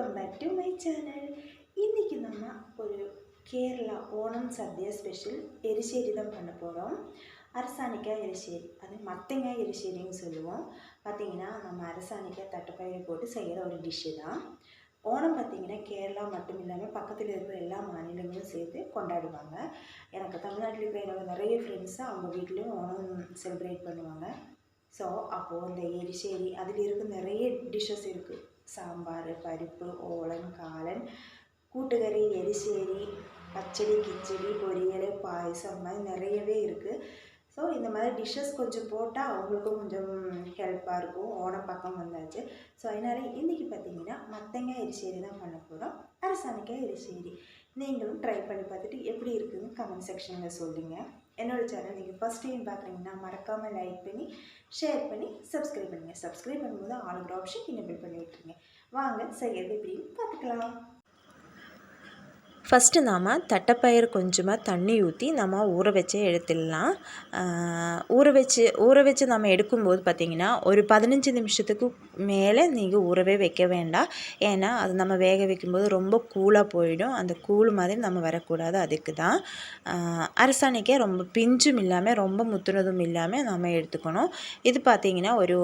Welcome back to my channel. இன்றைக்கி நம்ம ஒரு கேரளா ஓணம் சദ്യ ஸ்பெஷல் எரிசேரி தான் பண்ண போகிறோம். அரசாணிக்காய் எரிசேரி, அது மத்தங்காய் எரிசேரின்னு சொல்லுவோம். பார்த்திங்கன்னா நம்ம அரசாணிக்காய் தட்டைப்பயிறு போட்டு செய்கிற ஒரு டிஷ்ஷு தான். ஓணம் பார்த்திங்கன்னா கேரளா மட்டும் இல்லாமல் பக்கத்தில் இருக்கிற எல்லா மாநிலங்களும் சேர்த்து கொண்டாடுவாங்க. எனக்கு தமிழ்நாட்டில் இருக்கிற எனக்கு நிறைய ஃப்ரெண்ட்ஸு அவங்க வீட்லேயும் ஓணம் செலிப்ரேட் பண்ணுவாங்க. ஸோ அப்போது இந்த எரிசேரி அதில் இருக்க நிறைய டிஷ்ஷஸ் இருக்குது. சாம்பார், பருப்பு, ஓலன், காளான், கூட்டுக்கறி, எரிசேரி, பச்சடி, கிச்சடி, பொரியல், பாயசம் மாதிரி நிறையவே இருக்குது. ஸோ இந்த மாதிரி டிஷ்ஷஸ் கொஞ்சம் போட்டால் அவங்களுக்கும் கொஞ்சம் ஹெல்ப்பாக இருக்கும். ஓணம் பக்கம் வந்தாச்சு. ஸோ அதனால் இன்றைக்கி பார்த்திங்கன்னா மத்தங்காய் எரிசேரி தான் பண்ண போகிறோம். அரசாணிக்காய் எரிசேரி நீங்களும் ட்ரை பண்ணி பார்த்துட்டு எப்படி இருக்குதுன்னு கமெண்ட் செக்ஷனில் சொல்லுங்கள். என்னோடய சேனல் நீங்கள் ஃபஸ்ட் டைம் பார்க்குறீங்கன்னா மறக்காமல் லைக் பண்ணி ஷேர் பண்ணி சப்ஸ்கிரைப் பண்ணுங்கள். சப்ஸ்கிரைப் பண்ணும்போது ஆல் ஆப்ஷன் எனேபிள் பண்ணி விட்டுருங்க. வாங்க செய்கிறது எப்படின்னு பார்த்துக்கலாம். ஃபஸ்ட்டு நாம் தட்டைப்பயிறு கொஞ்சமாக தண்ணி ஊற்றி நம்ம ஊற வச்சு எடுத்துடலாம். ஊற வச்சு நம்ம எடுக்கும்போது பார்த்திங்கன்னா ஒரு 15 நிமிஷத்துக்கு மேலே நீங்கள் ஊறவே வைக்க வேண்டாம். ஏன்னா அது நம்ம வேக வைக்கும்போது ரொம்ப கூலாக போயிடும். அந்த கூழ் மாதிரி நம்ம வரக்கூடாது. அதுக்கு தான் அரசாணிக்காய் ரொம்ப பிஞ்சும் இல்லாமல் ரொம்ப முத்துனதும் இல்லாமல் நம்ம எடுத்துக்கணும். இது பார்த்திங்கன்னா ஒரு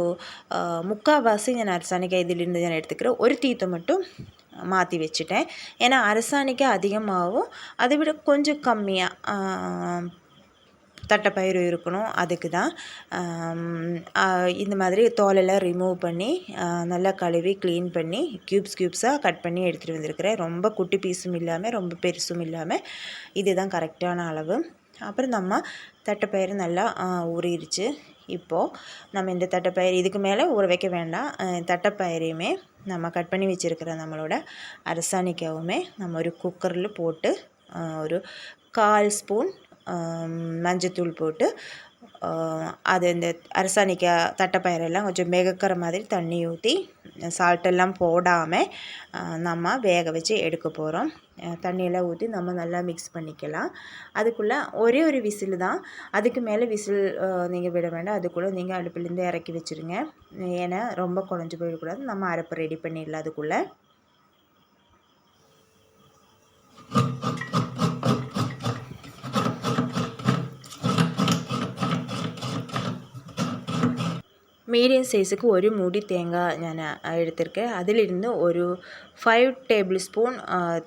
3/4 நான் அரசாணிக்காய் இதிலிருந்து நான் எடுத்துக்கிறேன். ஒரு தீத்தை மட்டும் மாற்றி வச்சுட்டேன். ஏன்னா அரசாணிக்காய் அதிகமாகவும் அதை விட கொஞ்சம் கம்மியாக தட்டைப்பயிறு இருக்கணும். அதுக்கு தான் இந்த மாதிரி தோலெல்லாம் ரிமூவ் பண்ணி நல்லா கழுவி க்ளீன் பண்ணி க்யூப்ஸாக கட் பண்ணி எடுத்துகிட்டு வந்திருக்கிறேன். ரொம்ப குட்டி பீஸும் இல்லாமல் ரொம்ப பெருசும் இல்லாமல் இதுதான் கரெக்டான அளவு. அப்புறம் நம்ம தட்டைப்பயிறு நல்லா ஊறிடுச்சு. இப்போது நம்ம இந்த தட்டைப்பயிறு இதுக்கு மேலே ஊற வைக்க வேண்டாம். தட்டைப்பயிரையுமே நம்ம கட் பண்ணி வச்சுருக்கிற நம்மளோட அரசாணிக்காவுமே நம்ம ஒரு குக்கரில் போட்டு ஒரு 1/4 ஸ்பூன் மஞ்சத்தூள் போட்டு அது இந்த அரசாணிக்காய் தட்டைப்பயிரெல்லாம் கொஞ்சம் மிதக்கிற மாதிரி தண்ணி ஊற்றி சால்ட்டெல்லாம் போடாமல் நம்ம வேக வச்சு எடுக்க போகிறோம். தண்ணியெல்லாம் ஊற்றி நம்ம நல்லா மிக்ஸ் பண்ணிக்கலாம். அதுக்குள்ளே ஒரே ஒரு விசில் தான், அதுக்கு மேலே விசில் நீங்கள் விட வேண்டாம். அதுக்குள்ளே நீங்கள் அடுப்புலேருந்து இறக்கி வச்சுருங்க. ஏன்னா ரொம்ப குழஞ்சி போயிடக்கூடாது. நம்ம அரைப்பு ரெடி பண்ணிடலாம். அதுக்குள்ளே மீடியம் சைஸுக்கு ஒரு மூடி தேங்காய் நான் எடுத்திருக்கேன். அதிலிருந்து ஒரு 5 டேபிள் ஸ்பூன்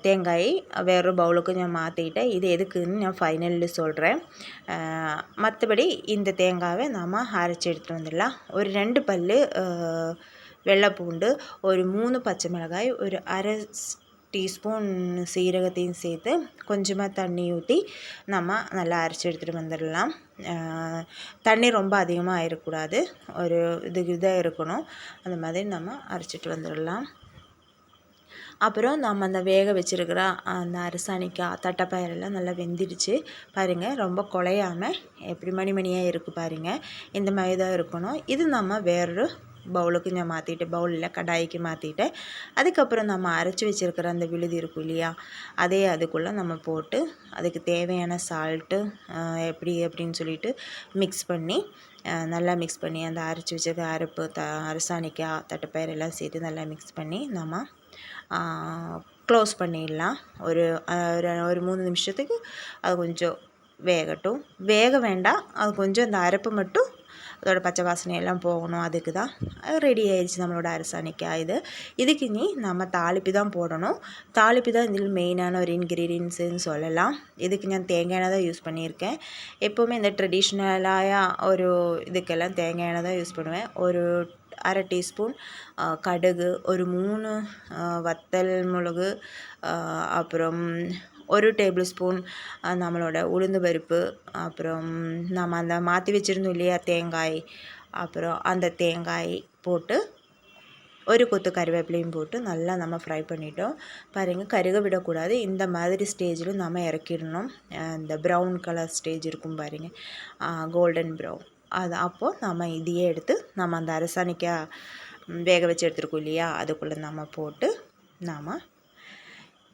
தேங்காயை வேறு பவுலுக்கு நான் மாற்றிக்கிட்டேன். இது எதுக்குன்னு நான் ஃபைனலில் சொல்கிறேன். மற்றபடி இந்த தேங்காவை நாம் அரைச்சி எடுத்துகிட்டு வந்துடலாம். ஒரு 2 பல் வெள்ளைப்பூண்டு, ஒரு 3 பச்சை மிளகாய், ஒரு அரை டீஸ்பூன் சீரகத்தையும் சேர்த்து கொஞ்சமாக தண்ணி ஊற்றி நம்ம நல்லா அரைச்சி எடுத்துகிட்டு வந்துடலாம். தண்ணி ரொம்ப அதிகமாக ஆயிடக்கூடாது. ஒரு இதாக இருக்கணும். அந்த மாதிரி நம்ம அரைச்சிட்டு வந்துடலாம். அப்புறம் நம்ம அந்த வேக வச்சுருக்கிற அந்த அரசாணிக்காய் தட்டைப்பயிரெல்லாம் நல்லா வெந்துடுச்சு பாருங்கள். ரொம்ப குழையாமல் எப்படி மணியாக இருக்குது பாருங்கள். இந்த மாதிரி தான் இருக்கணும். இது நம்ம வேறு பவுலுக்கு நான் மாற்றிட்டு பவுலில் கடாய்க்கு மாற்றிட்டேன். அதுக்கப்புறம் நம்ம அரைச்சி வச்சுருக்கிற அந்த விழுது இருக்கும் இல்லையா, அதே அதுக்குள்ளே நம்ம போட்டு அதுக்கு தேவையான சால்ட்டு அப்படின்னு சொல்லிட்டு மிக்ஸ் பண்ணி நல்லா மிக்ஸ் பண்ணி அந்த அரைச்சி வச்சுருக்க அரைப்பு அரசாணிக்காய் தட்டைப்பயிறு எல்லாம் சேர்த்து நல்லா மிக்ஸ் பண்ணி நம்ம க்ளோஸ் பண்ணிடலாம். ஒரு 3 நிமிஷத்துக்கு அது கொஞ்சம் வேகட்டும். வேக வேண்டாம், அது கொஞ்சம் அந்த அரைப்பு மட்டும் அதோட பச்சை வாசனையெல்லாம் போகணும். அதுக்கு தான் ரெடி ஆயிடுச்சு நம்மளோட அரசாணிக்காய். இதுக்கு இனி நம்ம தாளிப்பு தான் போடணும். தாளிப்பு தான் இதில் மெயினான ஒரு இன்க்ரீடியன்ஸுன்னு சொல்லலாம். இதுக்கு நான் தேங்காய் எண்ணெய் தான் யூஸ் பண்ணியிருக்கேன். எப்போவுமே இந்த ட்ரெடிஷ்னலாக ஒரு இதுக்கெல்லாம் தேங்காய் எண்ணெய் தான் யூஸ் பண்ணுவேன். ஒரு அரை டீஸ்பூன் கடுகு, ஒரு 3 வத்தல் மிளகு, அப்புறம் ஒரு டேபிள் ஸ்பூன் நம்மளோட உளுந்து பருப்பு, அப்புறம் நம்ம அந்த மாற்றி வச்சுருந்தோம் இல்லையா தேங்காய், அப்புறம் அந்த தேங்காய் போட்டு ஒரு கொத்து கருவேப்பிலையும் போட்டு நல்லா நம்ம ஃப்ரை பண்ணிட்டோம் பாருங்கள். கருக விடக்கூடாது. இந்த மாதிரி ஸ்டேஜில் நம்ம இறக்கிடணும். இந்த ப்ரௌன் கலர் ஸ்டேஜ் இருக்கும் பாருங்கள், கோல்டன் ப்ரௌன். அது அப்போது நம்ம இதையே எடுத்து நம்ம அந்த அரசாணிக்காய் வேக வச்சு எடுத்துருக்கோம் இல்லையா, அதுக்குள்ளே நம்ம போட்டு நாம்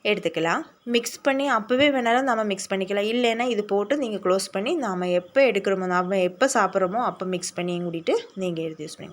எடுத்துக்கலாம். மிக்ஸ் பண்ணி அப்போவே வேணாலும் நம்ம மிக்ஸ் பண்ணிக்கலாம். இல்லைன்னா இது போட்டு நீங்கள் க்ளோஸ் பண்ணி நாம் எப்போ எடுக்கிறோமோ, நாம் எப்போ சாப்பிட்றோமோ அப்போ மிக்ஸ் பண்ணி கூட்டிகிட்டு நீங்கள் எடுத்து யூஸ் பண்ணி